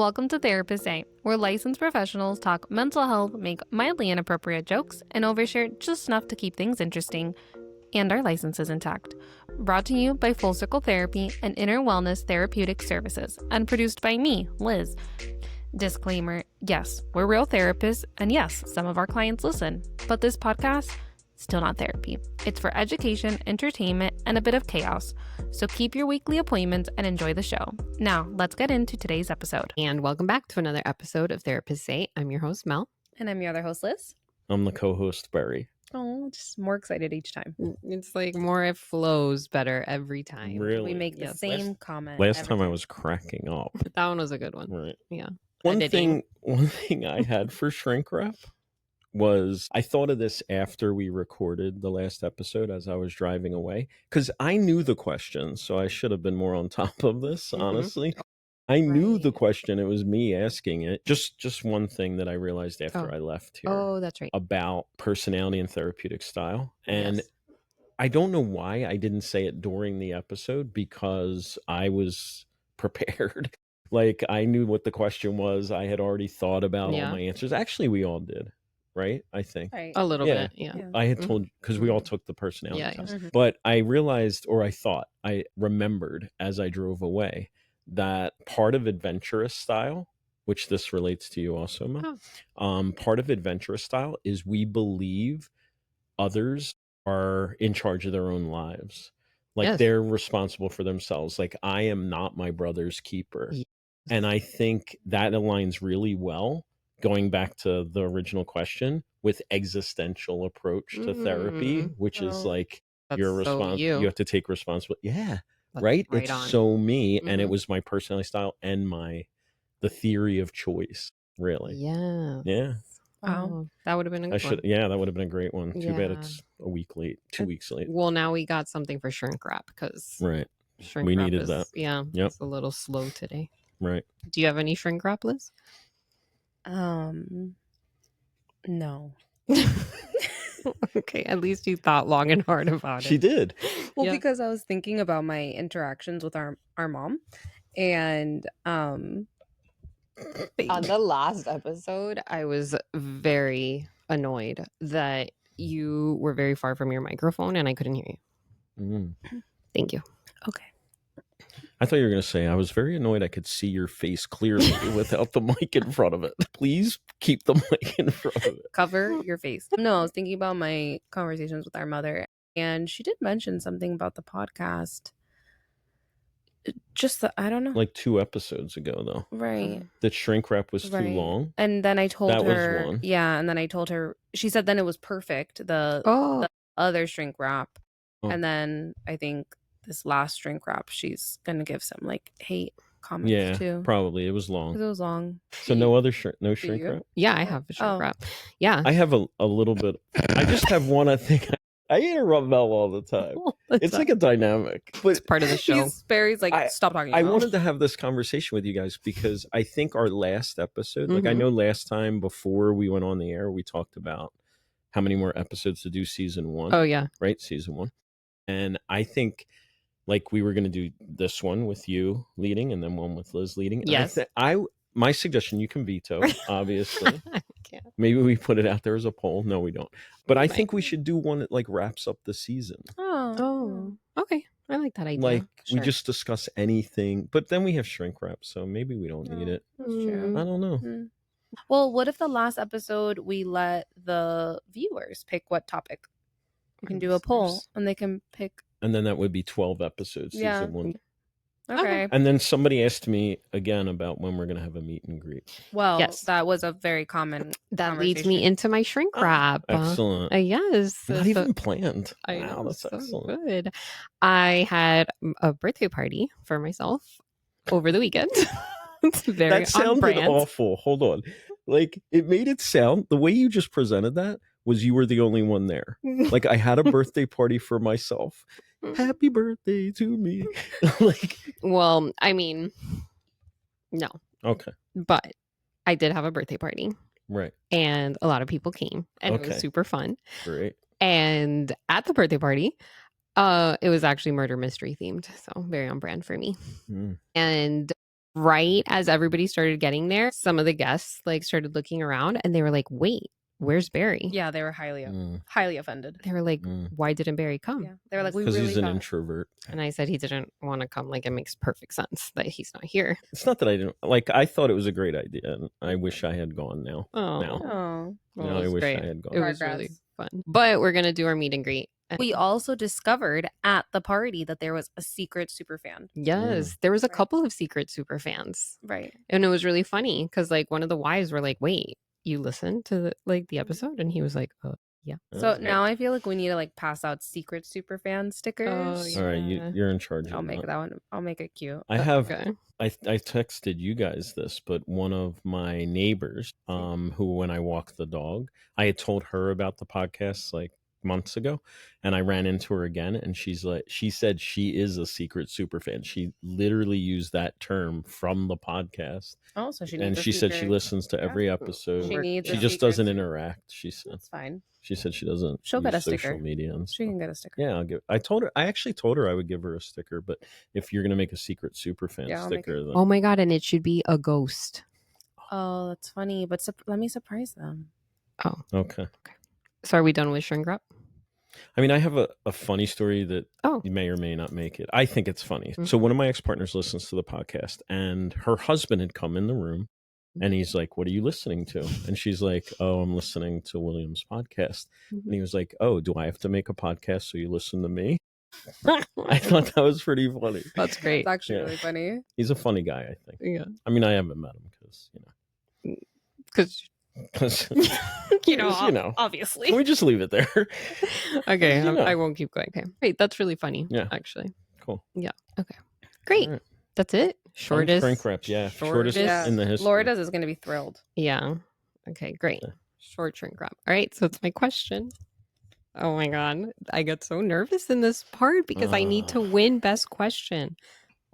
Welcome to Therapist A, where licensed professionals talk mental health, make mildly inappropriate jokes, and overshare just enough to keep things interesting and our licenses intact. Brought to you by Full Circle Therapy and Inner Wellness Therapeutic Services, and produced by me, Liz. Disclaimer, yes, we're real therapists, and yes, some of our clients listen, but this podcast, still not therapy. It's for education, entertainment, and a bit of chaos. So keep your weekly appointments and enjoy the show. Now, let's get into today's episode. And welcome back to another episode of Therapist A. I'm your host, Mel. And I'm your other host, Liz. I'm the co-host, Barry. Oh, just more excited each time. It's like more, it flows better every time. Really? We make the Yes. same comment. Last every time I was cracking up. That one was a good one. Right. Yeah. One Editing. thing I had for shrink wrap was I thought of this after we recorded the last episode as I was driving away, because I knew the question, so I should have been more on top of this, Mhm. honestly. I knew the Right. question. It was me asking it. Just one thing that I realized after Oh. I left here Oh, that's right. about personality and therapeutic style. And Yes. I don't know why I didn't say it during the episode, because I was prepared. Like, I knew what the question was. I had already thought about Yeah. all my answers. Actually, we all did, right? I think. Right. A little Yeah. bit. Yeah. Yeah. I had Mhm. told, because we all took the personality Yeah, yeah. test. Mhm. But I realized, or I thought, I remembered as I drove away, that part of adventurous style, which this relates to you also, Mel, part of adventurous style is we believe others are in charge of their own lives. Like, Yes. they're responsible for themselves. Like, I am not my brother's keeper. Yes. And I think that aligns really well, going back to the original question, with existential approach to therapy, which is Oh. like That's you're so you you. have to take responsibility. Yeah. That's Right? right It's on. so me, and it Mhm. was my personality style and the theory of choice, really. Yeah. Yeah. Wow. Oh, that would have been a good one. Yeah, that would have been a great one. Too bad Yeah. it's a week late, 2 weeks late. Well, now we got something for shrink wrap because Right. shrink We wrap needed is, that. yeah, Yep. it's a little slow today. Right. Do you have any shrink wrap, Liz? No. Okay, at least you thought long and hard about She it. did. Well, Yeah. because I was thinking about my interactions with our mom, and On the last episode, I was very annoyed that you were very far from your microphone and I couldn't hear you. Mm. Thank you. okay. I thought you were going to say, I was very annoyed I could see your face clearly without the mic in front of it. Please keep the mic in front of it. Cover your face. No, I was thinking about my conversations with our mother, and she did mention something about the podcast. Just I don't know. Like 2 episodes ago, though. Right. That shrink wrap was too Right. long. And then I told That was her, one. yeah, and then I told her, she said then it was perfect, the Oh, other shrink wrap. Oh. And then I think this last shrink wrap, she's gonna give some like hate comments Yeah, too. probably. It was 'Cause long. it was long. So no shrink you? wrap? yeah, I have a shrink Oh. wrap. Yeah. I have a little bit. I just have one, I think. I interrupt Mel all the time. It's like a dynamic. But It's part of the show. Barry's like, I- stop talking I about wanted to have this conversation with you guys because I think our last episode, like I Mhm. know last time before we went on the air, we talked about how many more episodes to do season 1, Oh, yeah. right? Season 1. And I think like we were going to do this one with you leading and then one with Liz leading. And Yes. my suggestion, you can veto, obviously. I can't. Maybe we put it out there as a poll. No, we don't. But I Right. think we should do one that like wraps up the season. Oh, okay. I like that idea. Like we Sure. just discuss anything, but then we have shrink wrap, so maybe we don't need it. That's true. I don't know. Mm. Well, what if the last episode we let the viewers pick what topic? We can do a poll Listeners. and they can pick. And then that would be 12 episodes, Yeah. season 1. Okay. And then somebody asked me again about when we're going to have a meet and greet. Well, Yes. that was a very common. That leads me conversation. into my shrink wrap. Excellent. Yes. Not So- even planned. I Wow, know, that's so excellent. good. I had a birthday party for myself over the weekend. It's very That on sounded brand. awful. Hold on. Like it made it sound, the way you just presented that was you were the only one there. Like I had a birthday party for myself. Happy birthday to me. Like, Well, I mean, no, okay. but I did have a birthday party Right. and a lot of people came and it Okay. was super fun. Great. And at the birthday party, it was actually murder mystery themed, so very on brand for me. Mm. And right as everybody started getting there, some of the guests like started looking around and they were like, wait, where's Barry? Yeah, they were highly offended. They were like, Mm. why didn't Barry come? Yeah, they were like, we Because really he's an thought. introvert. And I said he didn't want to come. Like, it makes perfect sense that he's not here. It's not that I didn't like. I thought it was a great idea, and I wish I had gone now. Oh, Now. Oh. well, No, it I was wish great. I had gone. It was really Progress. fun. But we're gonna do our meet and greet. We also discovered at the party that there was a secret super fan. Yes, there was a Right. couple of secret super fans, Right. and it was really funny because like one of the wives were like, "Wait, you listened to the Mm-hmm. episode?" And he was like, yeah." So Okay. now I feel like we need to like pass out secret super fan stickers. Oh, yeah. All right, you're in charge. I'll of make that one. I'll make it cute. I have. Okay. I texted you guys this, but one of my neighbors, who when I walked the dog, I had told her about the podcast like months ago, and I ran into her again, and she said she is a secret super fan. She literally used that term from the podcast, Oh, so she and needs a she said she secret- listens to every Yeah. episode. She needs She a just secret doesn't super- interact. She said. That's fine. She said she doesn't. She'll get use a social sticker. media and She stuff. can get a sticker. Yeah, I'll give. I actually told her I would give her a sticker, but if you're gonna make a secret super fan Yeah, I'll make sticker, then Oh my god! And it should be a ghost. Oh, that's funny. But let me surprise them. Oh, okay. so are we done with shrink wrap? I mean, I have a funny story that Oh, you may or may not make it. I think it's funny. Mhm. So one of my ex-partners listens to the podcast, and her husband had come in the room, and he's like, "What are you listening to?" And she's like, "Oh, I'm listening to William's podcast." And he was like, "Oh, do I have to make a podcast so you listen to me?" I thought that was pretty funny. That's great. It's actually Yeah. really funny. He's a funny guy, I think. Yeah, I mean, I haven't met him because because You know, you know. obviously. Can we just leave it there? okay, You know. I won't keep going. Okay, great. That's really funny. Yeah. actually, Cool. great. All right. That's it. Shortest. Shrink wrap, yeah. Shortest shortest in the history. Lourdes is going to be thrilled. Yeah. Okay, great. Yeah. Short shrink wrap. All right, so it's my question. Oh my god, I get so nervous in this part because I need to win best question.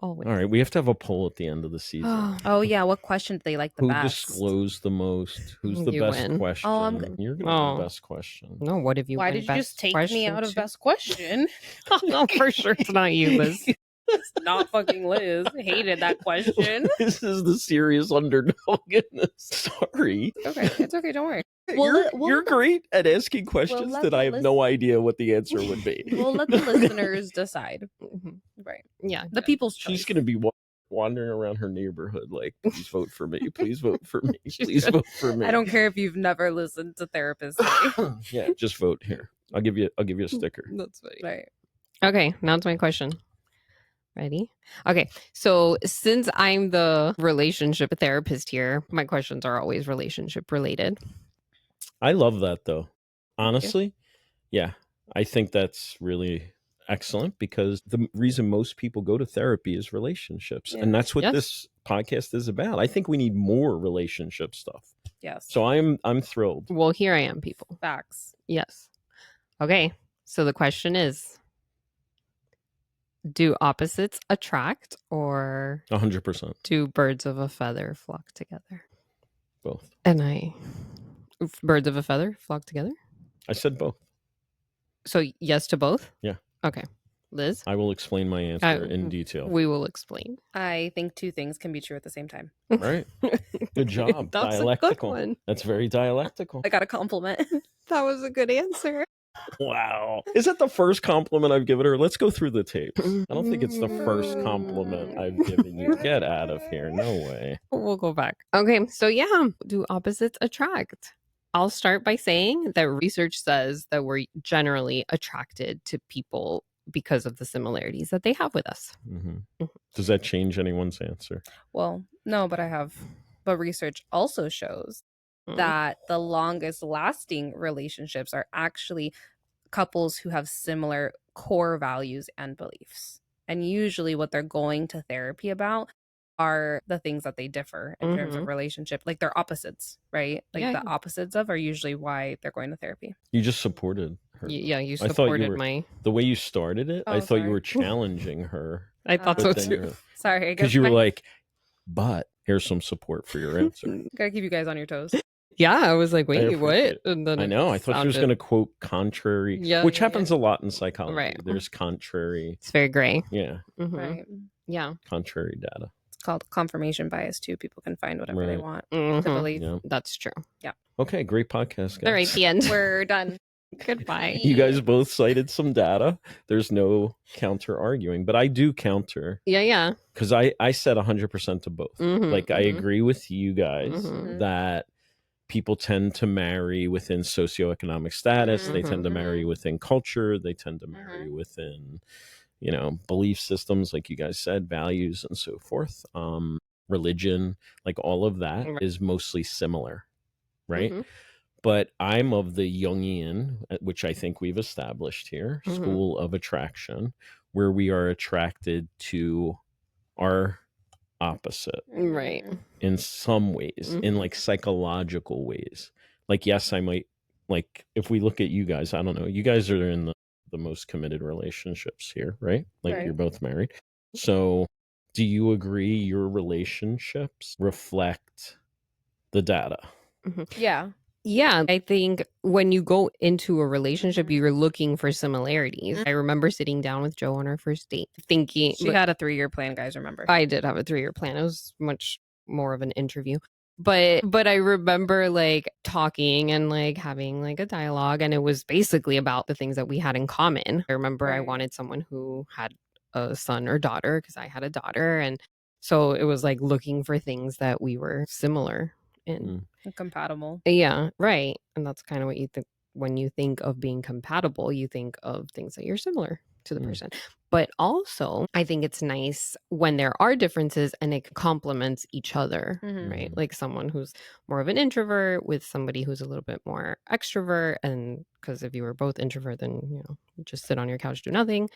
Always. All right, we have to have a poll at the end of the season. Oh, yeah. What question do they like the Who best? disclosed the most? Who's the You best win. question? Oh, I'm good. You're gonna Oh. be best question. No, what have you? Why won did you best just take question me out of too? best question? No, for sure it's not you, Liz. It's not fucking Liz. Hated that question. This is the serious underdog in this. Sorry. Okay, it's okay. Don't worry. You're great at asking questions let that the I have no idea what the answer would be. We'll let the listeners decide. Mhm. Right. Yeah, The people's choice. She's gonna be wandering around her neighborhood like, please vote for me. Please vote for me. She's Please gonna- vote for me. I don't care if you've never listened to therapists say. Yeah, just vote here. I'll give you a sticker. that's funny. Right. Okay, now to my question. Ready? Okay, so since I'm the relationship therapist here, my questions are always relationship related. I love that though. Honestly, yeah, I think that's really excellent because the reason most people go to therapy is relationships. Yeah. And that's what Yes. this podcast is about. I think we need more relationship stuff. Yes. So I'm thrilled. Well, here I am, people. Facts. Yes. Okay, so the question is, do opposites attract or 100%. do birds of a feather flock together? Both. And birds of a feather flock together? I said both. So yes to both? Yeah. Okay. Liz, I will explain my answer in detail. we will explain. I think two things can be true at the same time. Right. Good job. That's a good Dialectical. one. That's very dialectical. I got a compliment. That was a good answer. Wow. Is that the first compliment I've given her? Let's go through the tapes. I don't think it's the first compliment I've given you. Get out of here. No way. We'll go back. Okay, so yeah, do opposites attract? I'll start by saying that research says that we're generally attracted to people because of the similarities that they have with us. Does that change anyone's answer? Well, no, but research also shows Mm. that the longest lasting relationships are actually couples who have similar core values and beliefs. And usually what they're going to therapy about are the things that they differ in terms of relationship. Like they're opposites, right? Like Yeah, the yeah. opposites of are usually why they're going to therapy. You just supported her. Yeah, you I thought you supported were- my. The way you started it, I Oh, thought you sorry. were challenging her. I thought Oh. so But then too. you're- Sorry, I guess Because you were my- like, but here's some support for your answer. gotta keep you guys on your toes. Yeah, I was like, wait, appreciate what? it. And then I know. I thought she was sounded- going to quote contrary, Yeah, which yeah, happens a lot in psychology. Right. There's contrary, It's very gray. yeah, Mhm. Right. Yeah. contrary data. It's called confirmation bias too. People can find whatever they Right. want to Mhm. believe. Yeah. That's true. Okay, great podcast, guys. All right, the end. We're done. Goodbye. You guys both cited some data. There's no counter arguing, but I do counter Yeah. because I said 100% to both. Mhm, Like I mhm. agree with you guys Mhm. that people tend to marry within socioeconomic status. They tend to marry within culture. They tend to marry within, belief systems, like you guys said, values and so forth. Religion, like all of that Right. is mostly similar, right? Mhm. But I'm of the Jungian, which I think we've established here, Mhm. school of attraction, where we are attracted to our opposite Right. in some ways, in like psychological ways. Like, yes, I might, like, if we look at you guys, I don't know, you guys are in the most committed relationships here, right? Like, Right. you're both married. So, do you agree your relationships reflect the data? Yeah. Yeah, I think when you go into a relationship, you're looking for similarities. I remember sitting down with Joe on our first date thinking She had a 3-year plan, guys, remember. I did have a 3-year plan. It was much more of an interview. But I remember like talking and like having like a dialogue, and it was basically about the things that we had in common. I remember I Right. wanted someone who had a son or daughter because I had a daughter, and so it was like looking for things that we were similar in. Compatible. Yeah, right. And that's kind of what you think when you think of being compatible, you think of things that you're similar to the person. But also, I think it's nice when there are differences and it complements each other, right? Like someone who's more of an introvert with somebody who's a little bit more extrovert. And because if you were both introvert, then, you just sit on your couch, do nothing.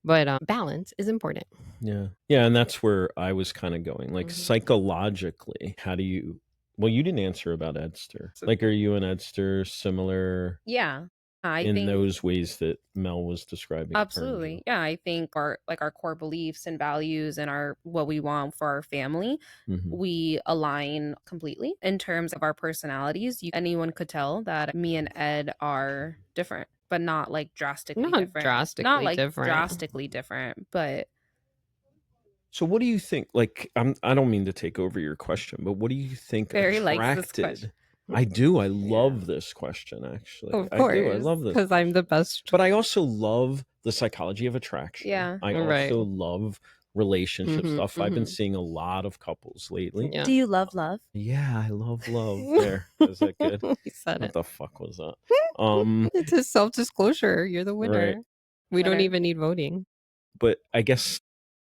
But balance is important. Yeah. Yeah. And that's where I was kind of going. Like, psychologically, how do you, well, you didn't answer about Edster. Like, are you and Edster similar Yeah. I in think those ways that Mel was describing? absolutely. Yeah, I think our core beliefs and values and our what we want for our family, we align completely in terms of our personalities. Anyone could tell that me and Ed are different, but not like drastically Not different. drastically Not like different. drastically different, but So what do you think? Like, I don't mean to take over your question, but what do you think Barry likes this attracted? question. I do. I love this question, actually. Of I do. I course, love this because I'm the best. But I also love the psychology of attraction. Yeah. I Right. also love relationship Mhm, stuff. I've been mhm. seeing a lot of couples lately. Yeah. Do you love love? Yeah, I love love. There. Is that good? He said What it. the fuck was that? It's a self-disclosure. You're the winner. Right. We don't Winner. even need voting. But I guess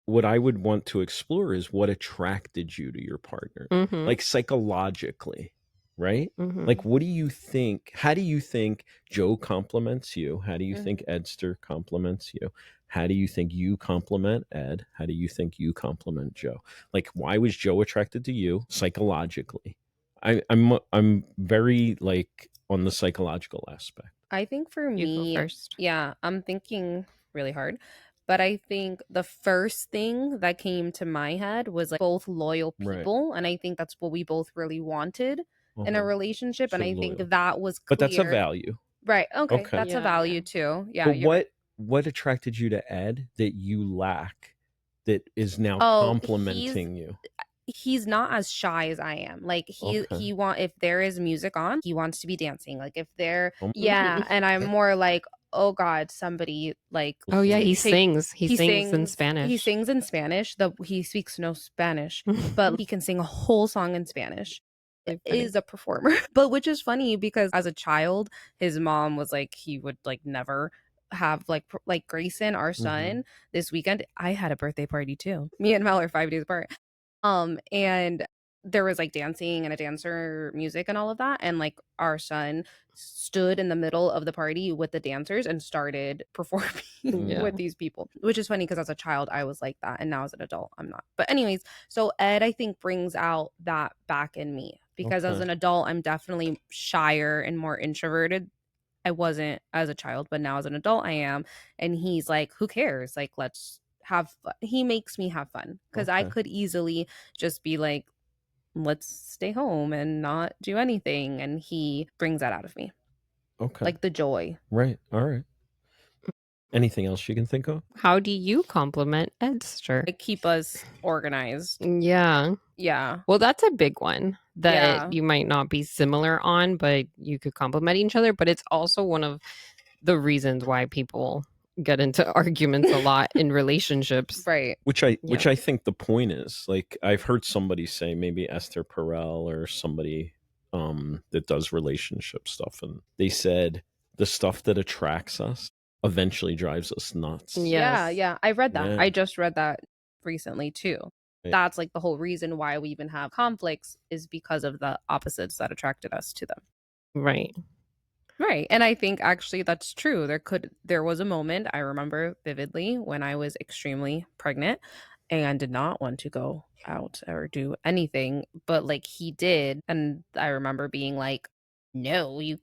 what I would want to explore is what attracted you to your partner, Mhm, like psychologically, right? mhm. Like, what do you think? How do you think Joe compliments you? How do you think Edster compliments you? How do you think you compliment Ed? How do you think you compliment Joe? Like, why was Joe attracted to you psychologically? I'm very like on the psychological aspect. I think for You go me, first. yeah, I'm thinking really hard. But I think the first thing that came to my head was like both loyal Right. people. And I think that's what we both really wanted in a relationship. And So I think loyal. that was clear. But that's a value. Right. Okay. Okay. That's a Yeah, value yeah. too. Yeah. But you're right. what attracted you to Ed that you lack that is now Oh, complimenting you? he's not as shy as I am. Like Okay. he want if there is music on, he wants to be dancing. Like if there Um, yeah, and I'm more like, oh God, somebody like Oh yeah, he take sings. He sings in Spanish. He sings in Spanish. He speaks no Spanish, but he can sing a whole song in Spanish. Really funny. Is a performer. But which is funny because as a child, his mom was like he would like never have like Grayson, our son, this weekend. I had a birthday party too. Me and Mel are 5 days apart. And there was like dancing and a dancer music and all of that. And like our son stood in the middle of the party with the dancers and started performing Yeah. with these people, which is funny because as a child, I was like that. And now as an adult, I'm not. But, anyways, so Ed, I think, brings out that back in me because as Okay. an adult, I'm definitely shyer and more introverted. I wasn't as a child, but now as an adult, I am. And he's like, who cares? Like, let's have fun. He makes me have fun because I Okay. could easily just be like, let's stay home and not do anything. And he brings that out of me. Okay. Like the joy. Right. All right. Anything else you can think of? How do you compliment Edster? Like, keep us organized. Yeah. Yeah. Well, that's a big one that Yeah. you might not be similar on, but you could compliment each other. But it's also one of the reasons why people get into arguments a lot in relationships. Right. Which I think the point is, like, I've heard somebody say, maybe Esther Perel or somebody that does relationship stuff, and they said the stuff that attracts us eventually drives us nuts. Yeah, Yes. yeah. I read that. Yeah. I just read that recently too. Right. That's like the whole reason why we even have conflicts is because of the opposites that attracted us to them. Right. Right. And I think actually that's true. There was a moment I remember vividly when I was extremely pregnant and did not want to go out or do anything, but like he did, and I remember being like, no, you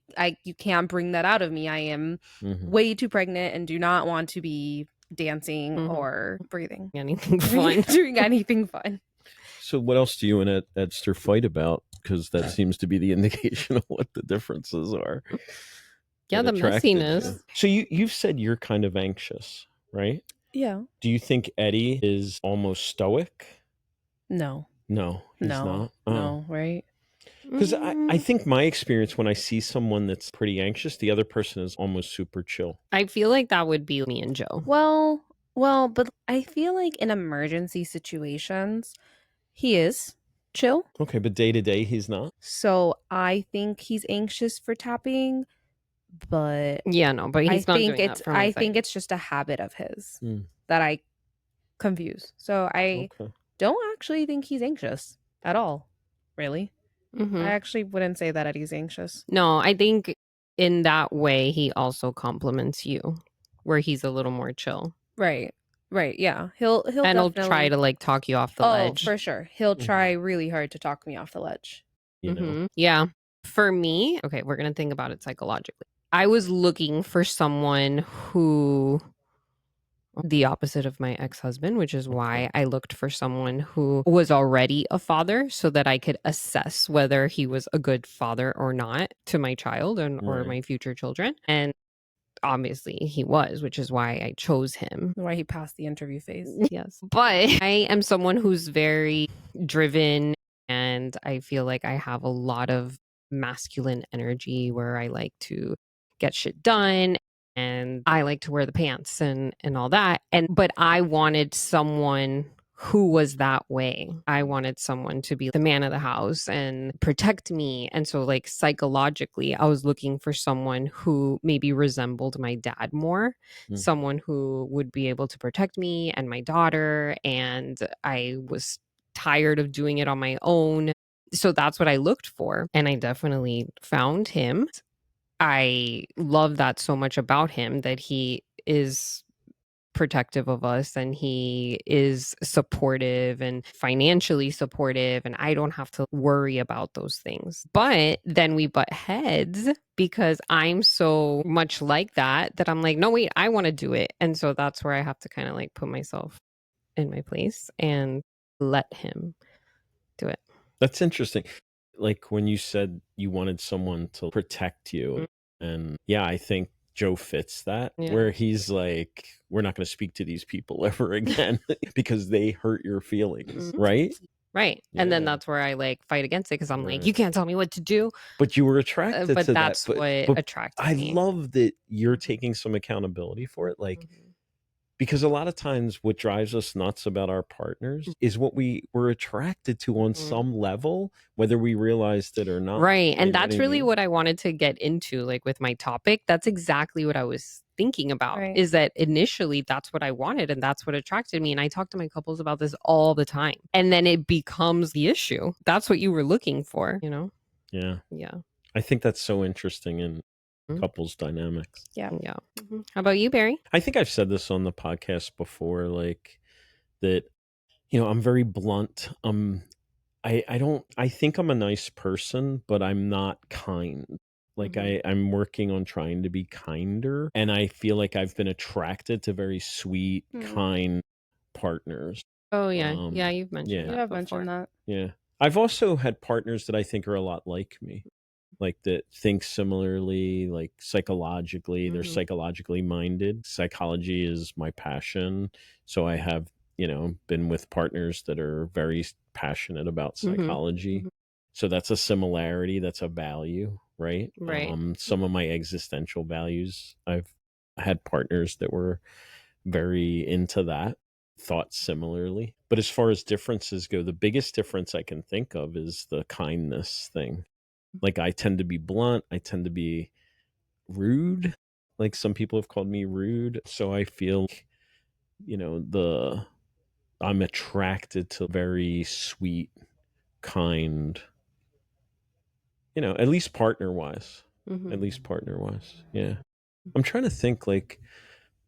can't bring that out of me. I am way too pregnant and do not want to be dancing or breathing. Anything fun. Doing anything fun. So what else do you and Edster fight about? Because that seems to be the indication of what the differences are. Yeah, that the attracted you. messiness. So you've said you're kind of anxious, right? Yeah. Do you think Eddie is almost stoic? No. No, he's not. No, right? Because I think my experience when I see someone that's pretty anxious, the other person is almost super chill. I feel like that would be me and Joe. Well, but I feel like in emergency situations, he is chill. Okay, but day to day, he's not. So I think he's anxious for tapping, but Yeah, no, but he's not doing that from I think it's just a habit of his that I confuse. So I don't actually think he's anxious at all. Really? I actually wouldn't say that Eddie's anxious. No, I think in that way he also compliments you, where he's a little more chill. Right. Right. Yeah. He'll and definitely he'll try to like talk you off the ledge. For sure. He'll try really hard to talk me off the ledge. You know? Yeah. For me, okay, we're gonna think about it psychologically. I was looking for someone who the opposite of my ex-husband, which is why I looked for someone who was already a father so that I could assess whether he was a good father or not to my child or my future children. And obviously he was, which is why I chose him. Why he passed the interview phase. Yes. But I am someone who's very driven, and I feel like I have a lot of masculine energy where I like to get shit done and I like to wear the pants and all that. But I wanted someone who was that way. I wanted someone to be the man of the house and protect me. And so like psychologically, I was looking for someone who maybe resembled my dad more, someone who would be able to protect me and my daughter. And I was tired of doing it on my own. So that's what I looked for. And I definitely found him. I love that so much about him, that he is protective of us and he is supportive and financially supportive, and I don't have to worry about those things. But then we butt heads because I'm so much like that I'm like, no, wait, I want to do it. And so that's where I have to kind of like put myself in my place and let him do it. That's interesting. Like when you said you wanted someone to protect you, and yeah, I think Joe fits that, where he's like, we're not going to speak to these people ever again because they hurt your feelings, right? Right. Yeah. And then that's where I like fight against it because I'm like, you can't tell me what to do. But you were attracted to that. But that's what attracted me. I love that you're taking some accountability for it. Like, because a lot of times what drives us nuts about our partners is what we were attracted to on some level, whether we realized it or not. Right. And that's really what I wanted to get into, like with my topic. That's exactly what I was thinking about, is that initially that's what I wanted and that's what attracted me. And I talk to my couples about this all the time. And then it becomes the issue. That's what you were looking for, you know? Yeah. Yeah. I think that's so interesting in couples dynamics. Yeah. Yeah. How about you, Barry? I think I've said this on the podcast before, like that, you know, I'm very blunt. I think I'm a nice person, but I'm not kind. Like I'm working on trying to be kinder. And I feel like I've been attracted to very sweet, kind partners. Oh yeah. Yeah, you've mentioned that. You have mentioned that. Yeah. I've also had partners that I think are a lot like me. like that think similarly, like psychologically. They're Mhm. psychologically minded. Psychology is my passion. So I have, been with partners that are very passionate about Mhm. psychology. Mhm. So that's a similarity, that's a value, right? Right. Some of my existential values, I've had partners that were very into that, thought similarly. But as far as differences go, the biggest difference I can think of is the kindness thing. Like I tend to be blunt, I tend to be rude. Like some people have called me rude. So I feel, the I'm attracted to very sweet, kind, at least partner wise. Mhm. At least partner wise. Yeah. I'm trying to think like,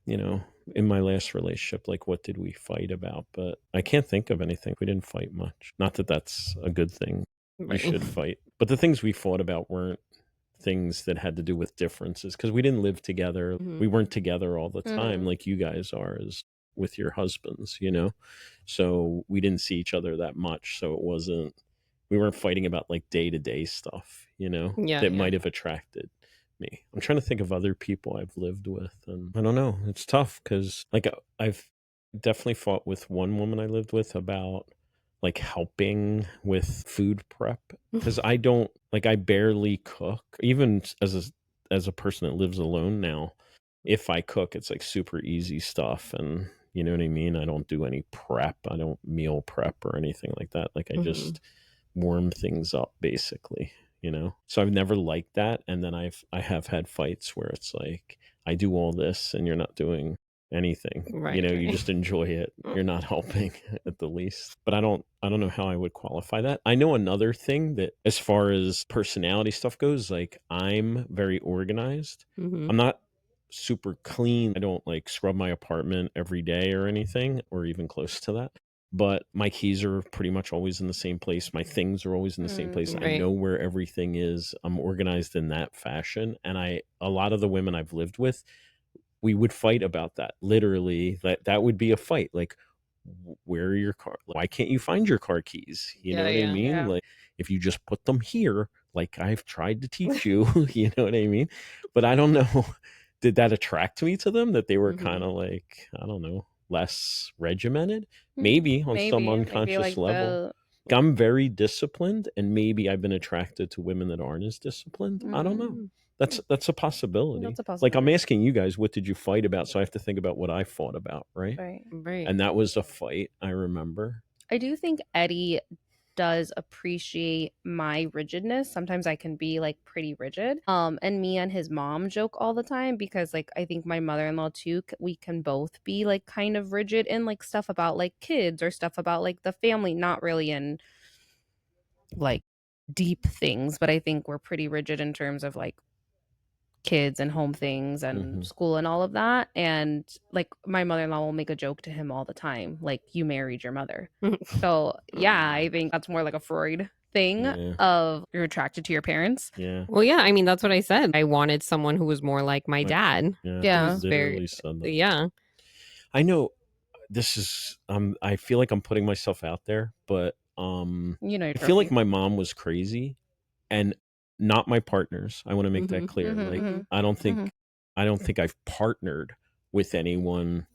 you know, in my last relationship, like what did we fight about? But I can't think of anything. We didn't fight much. Not that that's a good thing. You Right. should fight. But the things we fought about weren't things that had to do with differences because we didn't live together. Mhm. We weren't together all the time Mhm. like you guys are as with your husbands. So we didn't see each other that much. So we weren't fighting about like day to day stuff, Yeah, that yeah. might have attracted me. I'm trying to think of other people I've lived with, and I don't know. It's tough because like I've definitely fought with one woman I lived with about like helping with food prep because I don't like I barely cook even as a person that lives alone now. If I cook, it's like super easy stuff, and you know what I mean. I don't do any prep. I don't meal prep or anything like that. Like I Mhm. just warm things up basically. So I've never liked that, and then I have had fights where it's like I do all this and you're not doing anything. Right, You right. just enjoy it. You're not helping at the least. But I don't know how I would qualify that. I know another thing that as far as personality stuff goes, like I'm very organized. Mhm. I'm not super clean. I don't like scrub my apartment every day or anything or even close to that. But my keys are pretty much always in the same place. My things are always in the same place. I Right. know where everything is. I'm organized in that fashion. And a lot of the women I've lived with, we would fight about that. Literally, that would be a fight. Like, where are your car? Why can't you find your car keys? You know Yeah, what I yeah. mean? Yeah. Like, if you just put them here, like I've tried to teach you, you know what I mean? But I don't know. Did that attract me to them that they were kind Mhm. of like, I don't know, less regimented? Mm, Maybe on some maybe unconscious like level. the I'm very disciplined, and maybe I've been attracted to women that aren't as disciplined. I don't know. Mm. That's a possibility. that's a Like I'm possibility. asking you guys, what did you fight about? So I have to think about what I fought about, right? Right. Right. And that was a fight, I remember. I do think Eddie does appreciate my rigidness. Sometimes I can be like pretty rigid. And me and his mom joke all the time because like I think my mother-in-law too, we can both be like kind of rigid in like stuff about like kids or stuff about like the family, not really in like deep things, but I think we're pretty rigid in terms of like kids and home things and Hmm. school and all of that. And like my mother-in-law will make a joke to him all the time, like you married your mother. So yeah, I think that's more like a Freud thing Yeah, of you're attracted to your parents. yeah. Well, yeah, I mean, that's what I said. I wanted someone who was more like my Like, dad. yeah, Who I Yeah. was very literally said that. yeah. I know this is I feel like I'm putting myself out there, but You know your I feel like trophy. my mom was crazy and not my partners. I want to make that Mhm. clear. Like Mhm. I don't think I've partnered with anyone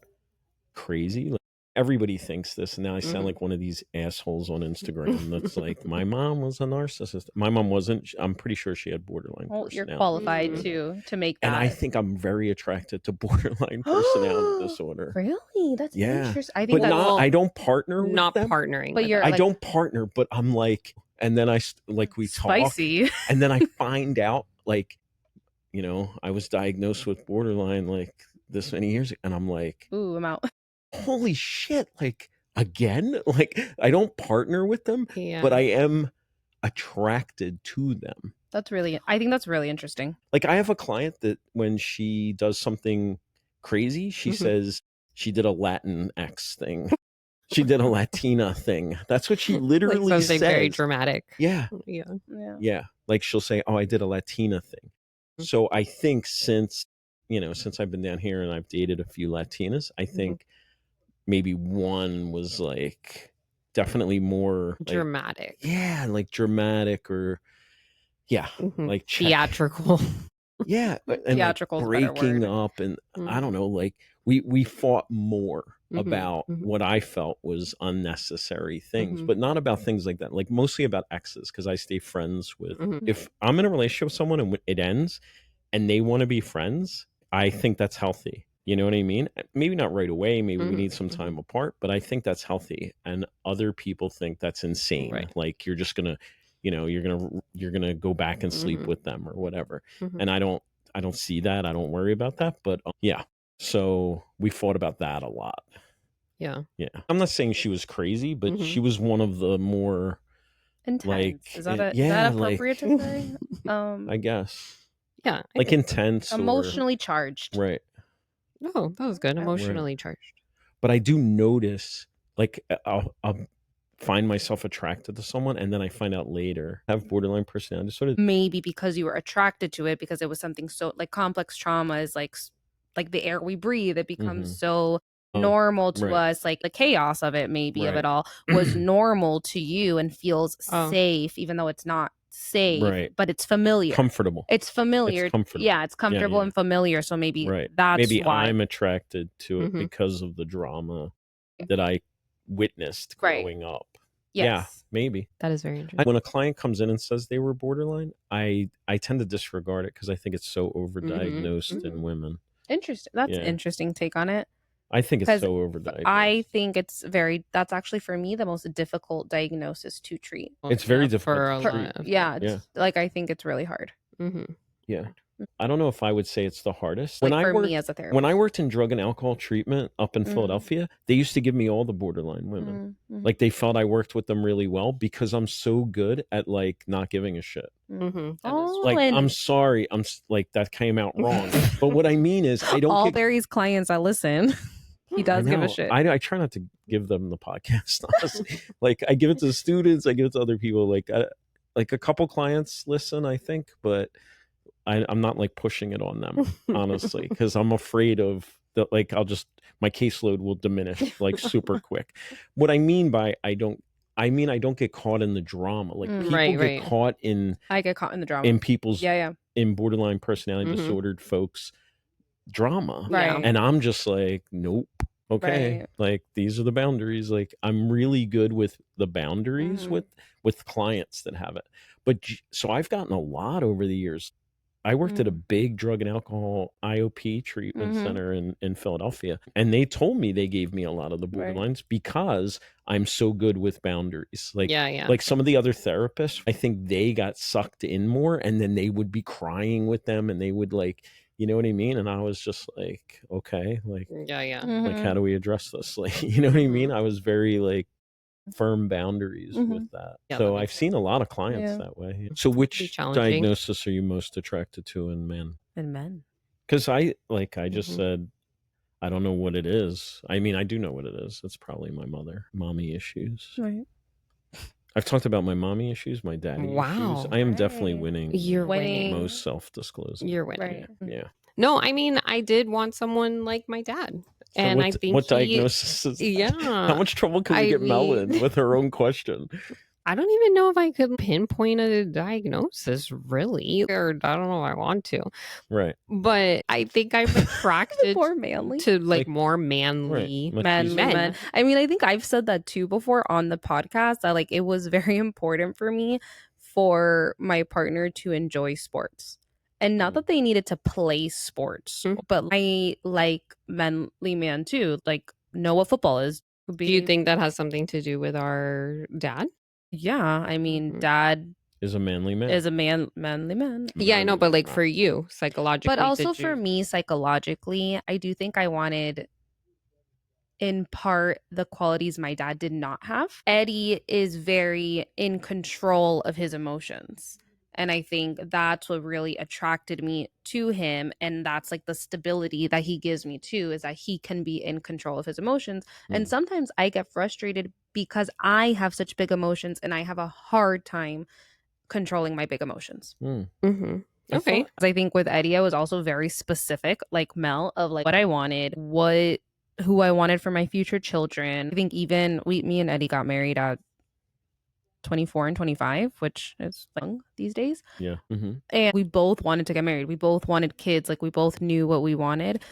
crazy. Like, everybody thinks this, and now I sound Mhm. like one of these assholes on Instagram that's like, my mom was a narcissist. My mom wasn't. I'm pretty sure she had borderline Well, you're personality qualified Mm. disorder. to make And I that. think I'm very attracted to borderline personality disorder. Really? That's Yeah. interesting. I think But that's Well, I don't partner with not them. partnering but with you're I them. like don't partner, but I'm like, and then like we talk, spicy. and then I find out like, I was diagnosed with borderline like this many years ago, and I'm like, Ooh, I'm out. holy shit, like again? Like I don't partner with them, but Yeah. I am attracted to them. I think that's really interesting. Like I have a client that when she does something crazy, she Mhm. says she did a Latin X thing. She did a Latina thing. That's what she Like literally something very says. dramatic. Yeah. Yeah. Yeah. Yeah. Like she'll say, "Oh, I did a Latina thing." So I think since I've been down here and I've dated a few Latinas, I Mhm. think maybe one was like definitely more like, Dramatic. yeah, like dramatic or Yeah, like theatrical. Yeah, and like Theatrical is a better breaking word. up, and I don't know, like we fought more about Mhm. what I felt was unnecessary things, Mhm. but not about things like that. Like mostly about exes, because I stay friends with. Mhm. If I'm in a relationship with someone and it ends, and they want to be friends, I think that's healthy. You know what I mean? Maybe not right away. Maybe we need some time apart, but I think that's healthy. And other people think that's insane. Right. Like you're just gonna, you're gonna go back and sleep with them or whatever. And I don't see that. I don't worry about that. But yeah, so we fought about that a lot. Yeah. Yeah, I'm not saying she was crazy, but she was one of the more Intense. like, Is that yeah, appropriate like, to say? I guess. Yeah. Like intense, Emotionally charged. right? Oh, that was good. Emotionally charged. But I do notice, like, I'll find myself attracted to someone, and then I find out later I have borderline personality disorder. Maybe because you were attracted to it, because it was something so like complex trauma is like the air we breathe. It becomes so normal to us, like the chaos of it, maybe of it all was normal to you and feels safe, even though it's not safe, but it's familiar, comfortable. It's familiar. It's comfortable. Yeah, it's comfortable and familiar. So maybe that's maybe why I'm attracted to it because of the drama that I witnessed growing up. Yes. Yeah, maybe. That is very interesting. When a client comes in and says they were borderline, I tend to disregard it because I think it's so overdiagnosed in women. Interesting. That's an interesting take on it. I think it's so overdiagnosed. I think that's actually for me the most difficult diagnosis to treat. It's very difficult to treat. Yeah. Like I think it's really hard. Yeah. I don't know if I would say it's the hardest. Like for me as a therapist. When I worked in drug and alcohol treatment up in Philadelphia, they used to give me all the borderline women. Like they felt I worked with them really well because I'm so good at like not giving a shit. Like I'm sorry, I'm like that came out wrong. But what I mean is I don't all Barry's clients that listen. He does give a shit. I try not to give them the podcast, honestly. Like I give it to the students, I give it to other people. Like a couple clients listen, I think, but I'm not like pushing it on them, honestly, because I'm afraid of that. Like my caseload will diminish like super quick. What I mean by I don't get caught in the drama. Like people get caught in. I get caught in the drama in people's in borderline personality disordered folks drama, and I'm just like, nope. Okay, like these are the boundaries. Like I'm really good with the boundaries with clients that have it. But so I've gotten a lot over the years. I worked at a big drug and alcohol IOP treatment center in Philadelphia, and they told me they gave me a lot of the borderlines because I'm so good with boundaries. Like, like some of the other therapists, I think they got sucked in more, and then they would be crying with them, and they would like, you know what I mean? And I was just like, okay, like, like how do we address this? Like, you know what I mean? I was very like firm boundaries with that. So I've seen a lot of clients that way. So which diagnosis are you most attracted to in men? In men. Because I just said, I don't know what it is. I mean, I do know what it is. It's probably my mommy issues. Right. I've talked about my mommy issues, my daddy issues. I am definitely winning. You're winning. Most self-disclosure. You're winning. Yeah. No, I mean, I did want someone like my dad. So and I think what diagnosis is that? How much trouble can we get Melon with her own question? I don't even know if I could pinpoint a diagnosis, really, or I don't know if I want to. Right. But I think I'm attracted more manly to like more manly men. I mean, I think I've said that too before on the podcast, that like it was very important for me for my partner to enjoy sports. And not that they needed to play sports, but I like manly man too. Like know what football is. Do you think that has something to do with our dad? Yeah, I mean, dad is a manly man. Is a manly man. Yeah, I know, but like for you, psychologically. But also for me, psychologically, I do think I wanted, in part, the qualities my dad did not have. Eddie is very in control of his emotions. And I think that's what really attracted me to him. And that's like the stability that he gives me too, is that he can be in control of his emotions. And sometimes I get frustrated because I have such big emotions and I have a hard time controlling my big emotions. Okay. I think with Eddie, I was also very specific, like Mel, of like what I wanted, who I wanted for my future children. I think even me and Eddie got married at 24 and 25, which is young these days. Yeah. Mm-hmm. And we both wanted to get married. We both wanted kids. Like we both knew what we wanted.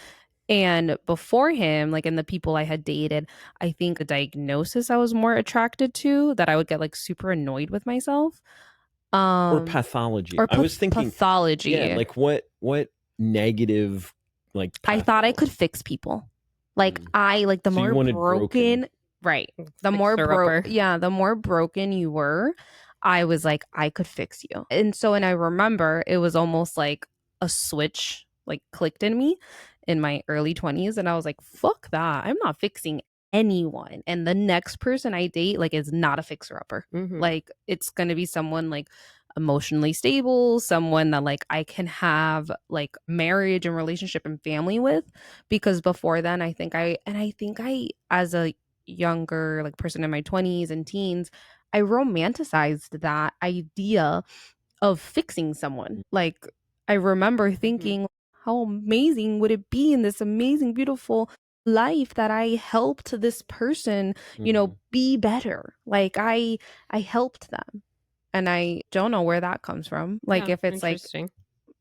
And before him, like in the people I had dated, I think the diagnosis I was more attracted to, that I would get like super annoyed with myself. Or pathology. Or I was thinking pathology. Yeah, like what negative like I thought I could fix people. Like the So you more wanted broken, right. The more the more broken you were, I was like, I could fix you. And I remember it was almost like a switch like clicked in me in my early 20s, and I was like, fuck that. I'm not fixing anyone. And the next person I date like is not a fixer upper. Like it's going to be someone like emotionally stable, someone that like I can have like marriage and relationship and family with, because before then I think I as a younger like person in my 20s and teens, I romanticized that idea of fixing someone. Like I remember thinking, how amazing would it be in this amazing beautiful life that I helped this person, be better. Like I helped them. And I don't know where that comes from. Like if it's like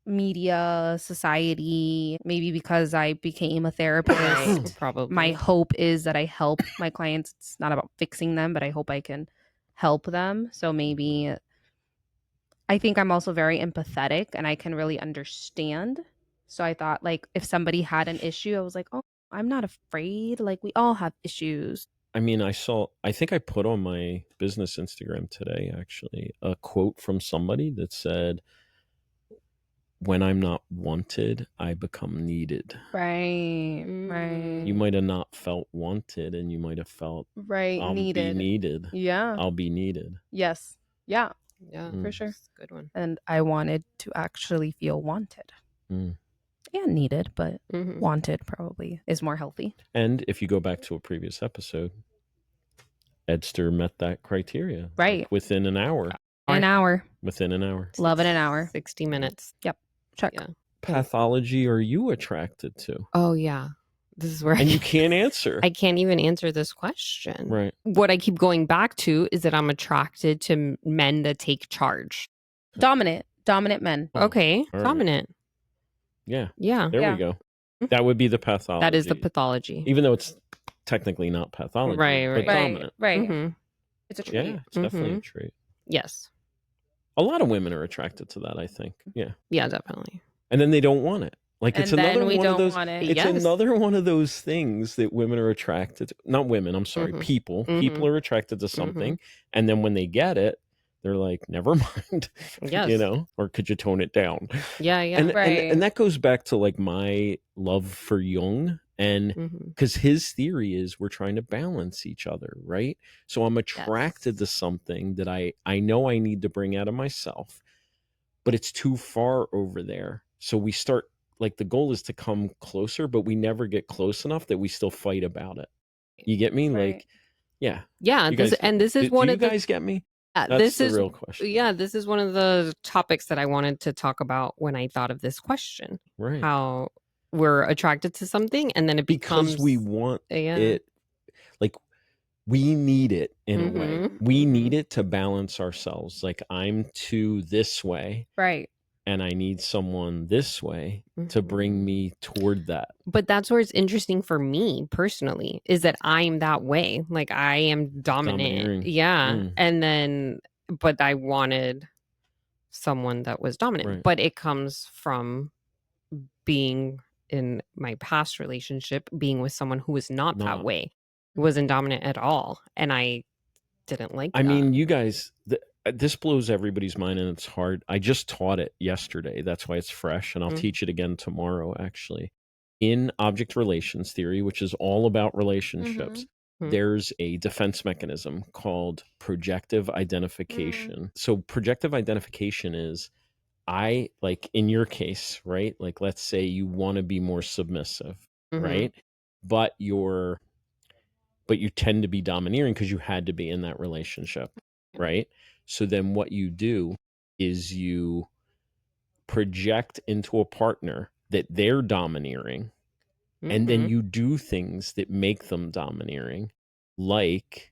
media, society, maybe because I became a therapist. Probably. My hope is that I help my clients. It's not about fixing them, but I hope I can help them. So maybe I think I'm also very empathetic and I can really understand. So I thought like if somebody had an issue, I was like, oh, I'm not afraid. Like we all have issues. I mean, I think I put on my business Instagram today, actually, a quote from somebody that said, when I'm not wanted, I become needed. Right. You might have not felt wanted and you might have felt I'll needed. be needed. Yeah. I'll be needed. Yes. Yeah. Yeah, for sure. That's a good one. And I wanted to actually feel wanted. And needed, but wanted probably is more healthy. And if you go back to a previous episode, Edster met that criteria. Right. Like within an hour. Within an hour. Love in an hour. 60 minutes. Yep. Check. Yeah. Pathology are you attracted to? Oh, yeah. This is where And you can't answer. I can't even answer this question. Right. What I keep going back to is that I'm attracted to men that take charge. Dominant men. Okay. All Dominant. Right. Yeah. Yeah. There we go. That would be the pathology. That is the pathology. Even though it's technically not pathology. Right. But dominant. Right. It's a trait. Yeah, it's definitely a trait. Yes. A lot of women are attracted to that, I think. Yeah. Yeah, definitely. And then they don't want it. Like it's another one of those. It's another one of those things that women are attracted to. Not women. I'm sorry. People. People are attracted to something, and then when they get it, they're like, "Never mind." Yes. Or could you tone it down? Yeah. Yeah. And that goes back to like my love for Jung, and because his theory is we're trying to balance each other, right? So I'm attracted to something that I know I need to bring out of myself, but it's too far over there. So we start. Like the goal is to come closer, but we never get close enough that we still fight about it. You get me? Right. Like, yeah. Yeah. You guys this is one do of you the guys get me? Yeah, That's the real question. Yeah, this is one of the topics that I wanted to talk about when I thought of this question. Right. How we're attracted to something and then it becomes because we want it. Like we need it in a way. We need it to balance ourselves. Like I'm too this way. Right. And I need someone this way to bring me toward that. But that's where it's interesting for me personally, is that I'm that way. Like I am dominant. Yeah. And then, but I wanted someone that was dominant. Right. But it comes from being in my past relationship, being with someone who was not that way, who wasn't dominant at all. And I didn't like that. I mean, you guys... this blows everybody's mind and it's hard. I just taught it yesterday. That's why it's fresh. And I'll teach it again tomorrow, actually. In object relations theory, which is all about relationships, there's a defense mechanism called projective identification. So projective identification is like in your case, right? Like, let's say you want to be more submissive, right? But you tend to be domineering because you had to be in that relationship, right? So then what you do is you project into a partner that they're domineering, and then you do things that make them domineering, like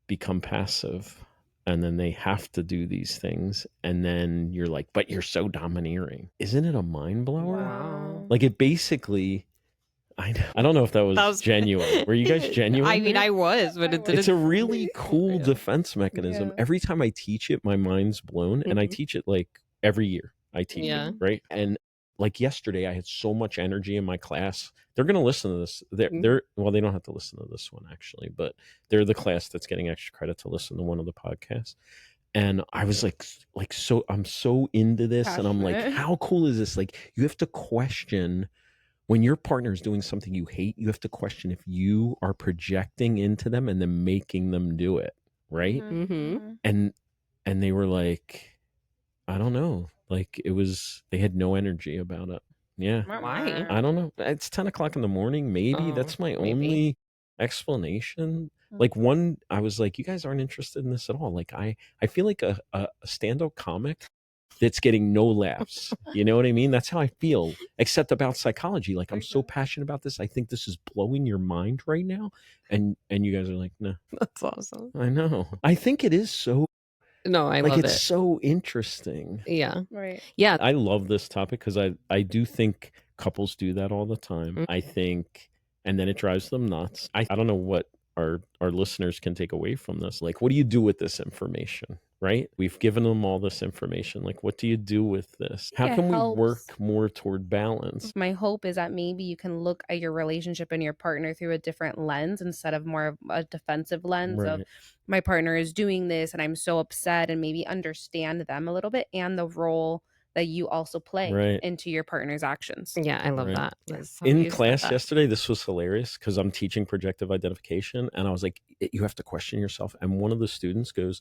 become passive, and then they have to do these things, and then you're like, but you're so domineering. Isn't it a mind blower? Wow. Like, it basically, I don't know if that was genuine. Were you guys genuine? I mean, there? I was, but It's a really cool defense mechanism. Yeah. Every time I teach it, my mind's blown, and I teach it like every year. I teach it, right? And like yesterday, I had so much energy in my class. They're going to listen to this. Well, they don't have to listen to this one actually, but they're the class that's getting extra credit to listen to one of the podcasts. And I was like, so I'm so into this, and I'm like, how cool is this? Like, you have to question. When your partner is doing something you hate, you have to question if you are projecting into them and then making them do it, right? Mm-hmm. And they were like, I don't know. Like, they had no energy about it. Yeah. Why? I don't know. It's 10 o'clock in the morning. Maybe that's my only explanation. Like, I was like, you guys aren't interested in this at all. Like, I feel like a stand-up comic that's getting no laughs. You know what I mean? That's how I feel, except about psychology. Like, I'm so passionate about this. I think this is blowing your mind right now. And you guys are like, no. That's awesome. I know. I think it is so. No, I like, love it's it. so interesting. Yeah. Right. Yeah. I love this topic because I do think couples do that all the time. I think, and then it drives them nuts. I don't know what our listeners can take away from this. Like, what do you do with this information? Right? We've given them all this information. Like, what do you do with this? How can we work more toward balance? My hope is that maybe you can look at your relationship and your partner through a different lens instead of more of a defensive lens of my partner is doing this and I'm so upset, and maybe understand them a little bit and the role that you also play into your partner's actions. Yeah, I love that. In class yesterday, this was hilarious because I'm teaching projective identification, and I was like, you have to question yourself. And one of the students goes,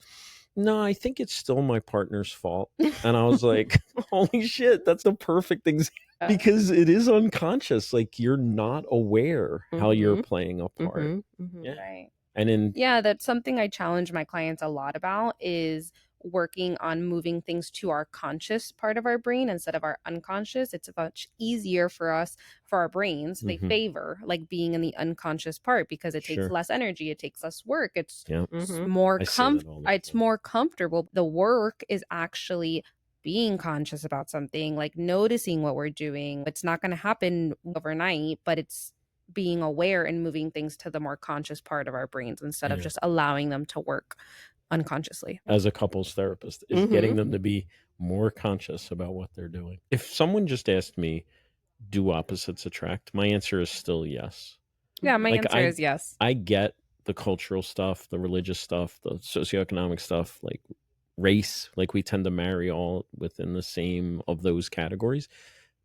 no, I think it's still my partner's fault. And I was like, holy shit, that's the perfect example. Because it is unconscious. Like, you're not aware how you're playing a part. Yeah. Right. And that's something I challenge my clients a lot about, is working on moving things to our conscious part of our brain instead of our unconscious. It's much easier for our brains. They favor like being in the unconscious part because it takes less energy, it takes less work, it's more comfortable. The work is actually being conscious about something, like noticing what we're doing. It's not going to happen overnight, but it's being aware and moving things to the more conscious part of our brains instead of just allowing them to work unconsciously. As a couples therapist, is getting them to be more conscious about what they're doing. If someone just asked me, do opposites attract? My answer is still yes. Yeah, my answer is yes. I get the cultural stuff, the religious stuff, the socioeconomic stuff, like race, like we tend to marry all within the same of those categories.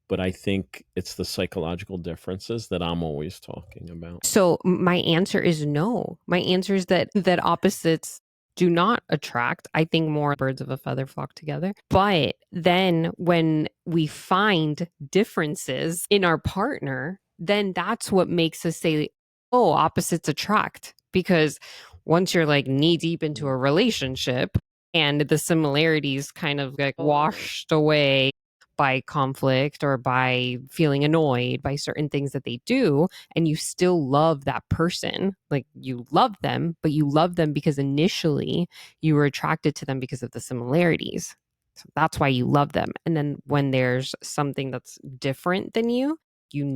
But I think it's the psychological differences that I'm always talking about. So my answer is no. My answer is that opposites do not attract. I think more birds of a feather flock together. But then when we find differences in our partner, then that's what makes us say, oh, opposites attract. Because once you're like knee deep into a relationship and the similarities kind of get washed away by conflict or by feeling annoyed by certain things that they do, and you still love that person, like you love them, but you love them because initially you were attracted to them because of the similarities. So that's why you love them. And then when there's something that's different than you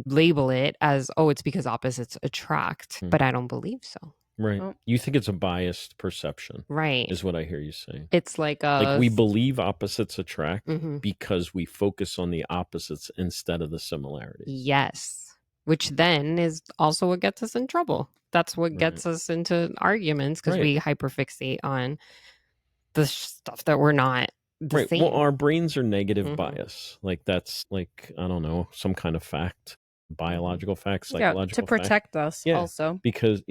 label it as, oh, it's because opposites attract. But I don't believe so. Right. You think it's a biased perception. Right. Is what I hear you saying. It's like we believe opposites attract because we focus on the opposites instead of the similarities. Yes. Which then is also what gets us in trouble. That's what gets us into arguments because we hyperfixate on the stuff that we're not the same. Well, our brains are negative bias. Like, that's like, I don't know, some kind of fact, biological fact, psychological to protect us also. Because,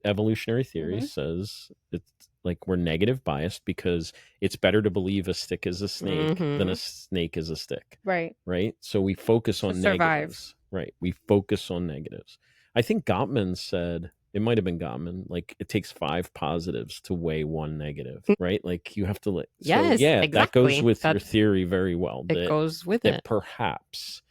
evolutionary theory says it's like we're negative biased because it's better to believe a stick is a snake than a snake is a stick. Right. So we focus on negatives. Right. We focus on negatives. I think Gottman said, it might have been Gottman, like it takes 5 positives to weigh 1 negative, right? Like you have to exactly. That goes with your theory very well. It goes with it. Perhaps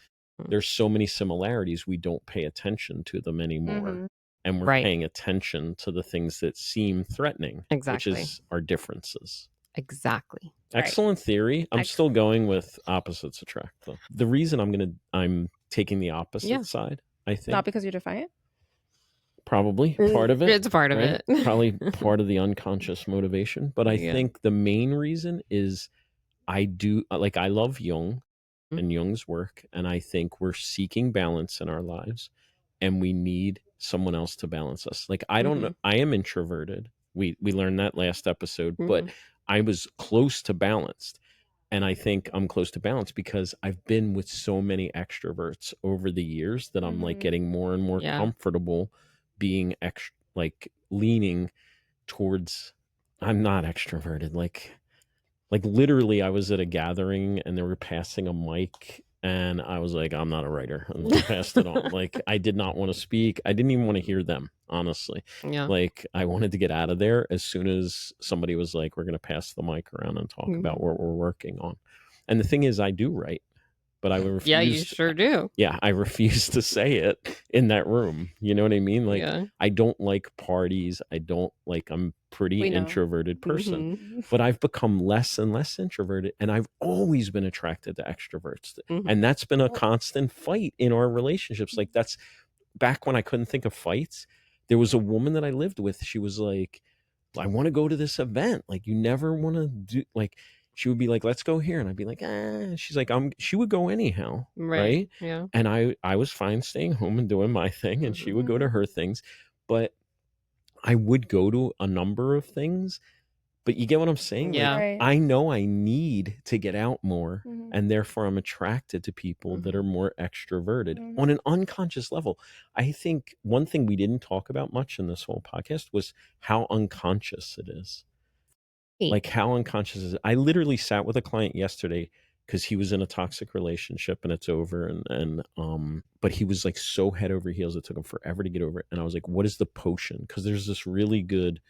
there's so many similarities we don't pay attention to them anymore. and we're Right. paying attention to the things that seem threatening, which Exactly. is our differences. Exactly. Excellent theory. I'm still going with opposites attract, though. The reason I'm taking the opposite side, I think. Not because you're defiant? Probably part of it. It's part of right? it. Probably part of the unconscious motivation. But I think the main reason is I love Jung and Jung's work, and I think we're seeking balance in our lives, and we need someone else to balance us. Like, I don't know, I am introverted. We learned that last episode, but I was close to balanced. And I think I'm close to balance because I've been with so many extroverts over the years that I'm like getting more and more comfortable being leaning towards, I'm not extroverted. Like literally I was at a gathering and they were passing a mic and I was like, I'm not a writer. And they passed it on. Like, I did not want to speak. I didn't even want to hear them, honestly. Yeah. Like, I wanted to get out of there as soon as somebody was like, we're going to pass the mic around and talk about what we're working on. And the thing is, I do write, but I refuse. Yeah, you sure do. Yeah, I refuse to say it in that room. You know what I mean? Like, I don't like parties. I'm pretty introverted person, but I've become less and less introverted, and I've always been attracted to extroverts. And that's been a constant fight in our relationships. Like, that's back when I couldn't think of fights. There was a woman that I lived with. She was like, I want to go to this event. Like, you never want to do, like, she would be like, let's go here. And I'd be like, she's like, she would go anyhow. Right. Yeah. And I was fine staying home and doing my thing. And she would go to her things, but I would go to a number of things, but you get what I'm saying? Yeah. Like, I know I need to get out more. And therefore I'm attracted to people that are more extroverted on an unconscious level. I think one thing we didn't talk about much in this whole podcast was how unconscious it is. Like, how unconscious is it? I literally sat with a client yesterday because he was in a toxic relationship and it's over. But he was like so head over heels. It took him forever to get over it. And I was like, what is the potion? Because there's this really good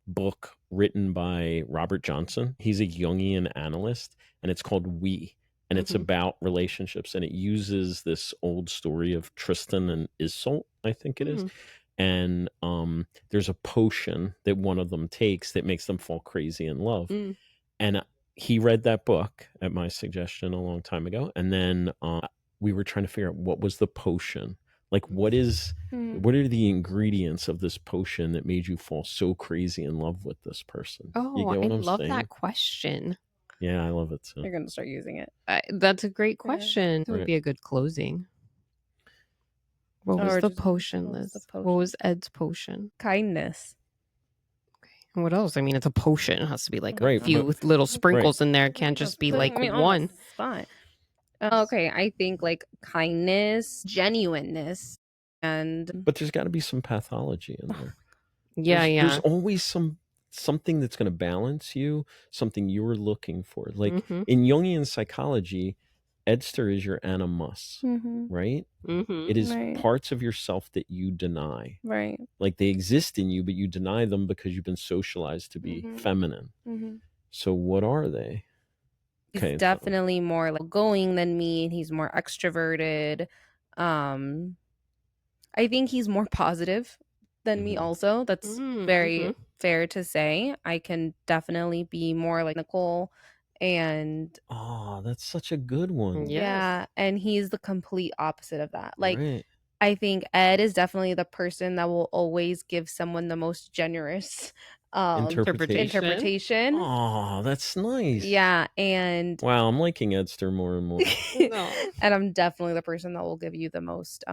book written by Robert Johnson. He's a Jungian analyst, and it's called We. And it's about relationships. And it uses this old story of Tristan and Isolde, I think it is. And there's a potion that one of them takes that makes them fall crazy in love. And he read that book at my suggestion a long time ago. And then we were trying to figure out what was the potion. Like, what are the ingredients of this potion that made you fall so crazy in love with this person? Oh, I love that question. Yeah, I love it too. You're going to start using it. That's a great question. It would be a good closing. What was the potion, Liz? What was Ed's potion? Kindness. Okay. And what else? I mean, it's a potion. It has to be like a few with little sprinkles in there. It can't just be like one. Fine. Okay, I think like kindness, genuineness, but there's got to be some pathology in there. There's always something that's going to balance you, something you're looking for. Like in Jungian psychology, Edster is your animus, right? It is parts of yourself that you deny. Right. Like, they exist in you, but you deny them because you've been socialized to be feminine. So what are they? He's definitely more like going than me, and he's more extroverted. I think he's more positive than me also. That's very fair to say. I can definitely be more like Nicole. And that's such a good one. Yeah, and he's the complete opposite of that. Like, I think Ed is definitely the person that will always give someone the most generous interpretation. Oh, that's nice. Yeah, and wow, I'm liking Edster more and more. And I'm definitely the person that will give you the most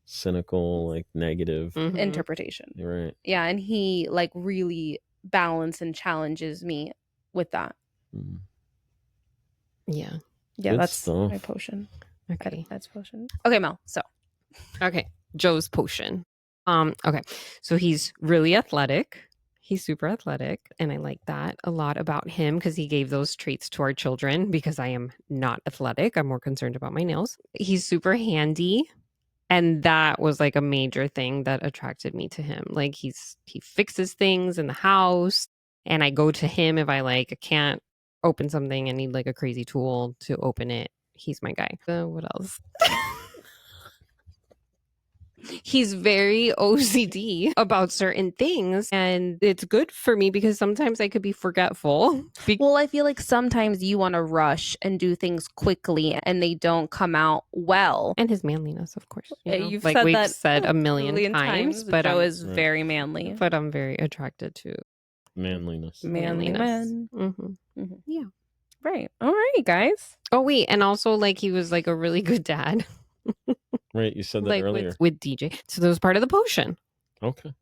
cynical, like negative interpretation. You're right. Yeah, and he like really balances and challenges me with that. Yeah. Yeah, Good that's stuff. my potion. Okay. That's potion. Okay, Mel. So. Okay, Joe's potion. Okay, so he's really athletic. He's super athletic, and I like that a lot about him because he gave those traits to our children because I am not athletic. I'm more concerned about my nails. He's super handy, and that was like a major thing that attracted me to him. Like, he fixes things in the house, and I go to him if I can't open something and need like a crazy tool to open it. He's my guy. What else? he's very OCD about certain things. And it's good for me because sometimes I could be forgetful. Well, I feel like sometimes you want to rush and do things quickly and they don't come out well. And his manliness, of course. You know? You've like said we've that said a million times, but Joe I'm, is very manly. but I'm very attracted to Manliness. Manly men. Mm-hmm. Yeah. Right. All right, guys. Oh, wait. And also, like, he was like a really good dad. Right. You said that like earlier. with DJ. So that was part of the potion. Okay.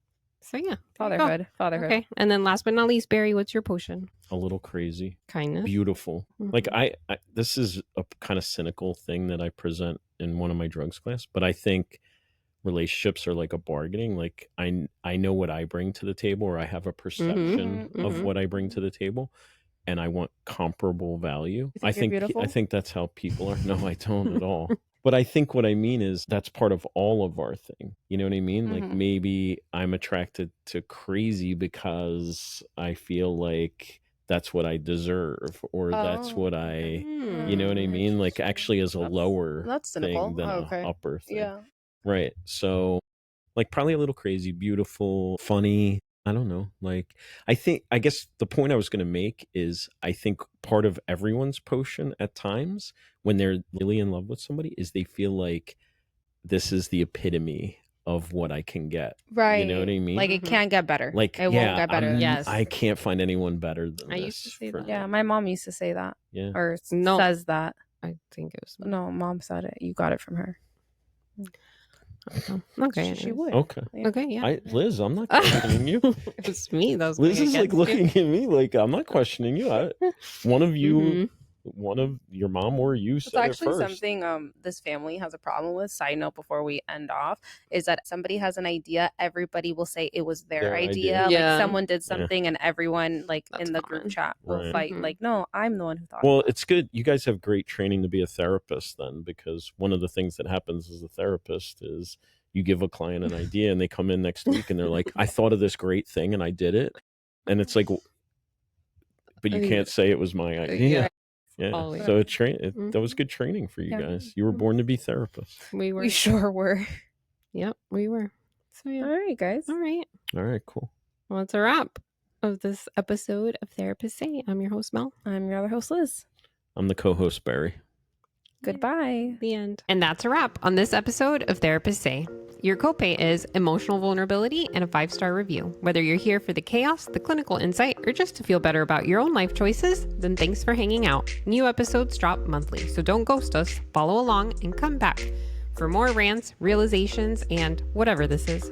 So yeah. Fatherhood. Okay. And then last but not least, Barry, what's your potion? A little crazy. Kindness. Beautiful. Mhm. Like I this is a kind of cynical thing that I present in one of my drugs class, but I think relationships are like a bargaining. Like I know what I bring to the table, or I have a perception of mhm. what I bring to the table, and I want comparable value. You think you're beautiful? I think that's how people are. No, I don't at all. But I think what I mean is that's part of all of our thing. You know what I mean? Like Mhm. maybe I'm attracted to crazy because I feel like that's what I deserve, or that's what I, you know what I mean? Like actually as a lower That's cynical. thing than Okay. a upper thing. Yeah. Right. So like probably a little crazy, beautiful, funny. I don't know. Like I guess the point I was going to make is I think part of everyone's potion at times when they're really in love with somebody is they feel like this is the epitome of what I can get. Right. You know what I mean? Like it can't get better. Like it won't get better. Yes. I can't find anyone better than I this. used to say that. Yeah, my mom used to say that. Yeah. Or No. says that. I think it was. No, mom said it. You got it from her. Okay. She would. Okay. Yeah. Okay. Yeah. Liz, I'm not questioning you. It was me. That was Liz going is like against you. looking at me like I'm not questioning you. One of you, Mhm. one of your mom or you It's said it actually first. something this family has a problem with. Side note before we end off is that somebody has an idea, everybody will say it was their idea. Yeah. Like someone did something and everyone like That's in the common. group chat will Right. fight. Mhm. Like, no, I'm the one who thought Well, of that. it's good. You guys have great training to be a therapist then, because one of the things that happens as a therapist is you give a client an idea and they come in next week and they're like, I thought of this great thing and I did it. And it's like, but you can't say it was my idea. Yeah. Always. So that was good training for you Yeah. guys. You were born to be therapists. We were. We sure were. Yep, we were. So yeah. All right, guys. All right. All right, cool. Well, it's a wrap of this episode of Therapist Say. I'm your host, Mel. I'm your other host, Liz. I'm the co-host, Barry. Goodbye. The end. And that's a wrap on this episode of Therapist Say. Your copay is emotional vulnerability and a 5-star review. Whether you're here for the chaos, the clinical insight, or just to feel better about your own life choices, then thanks for hanging out. New episodes drop monthly, so don't ghost us. Follow along and come back for more rants, realizations, and whatever this is.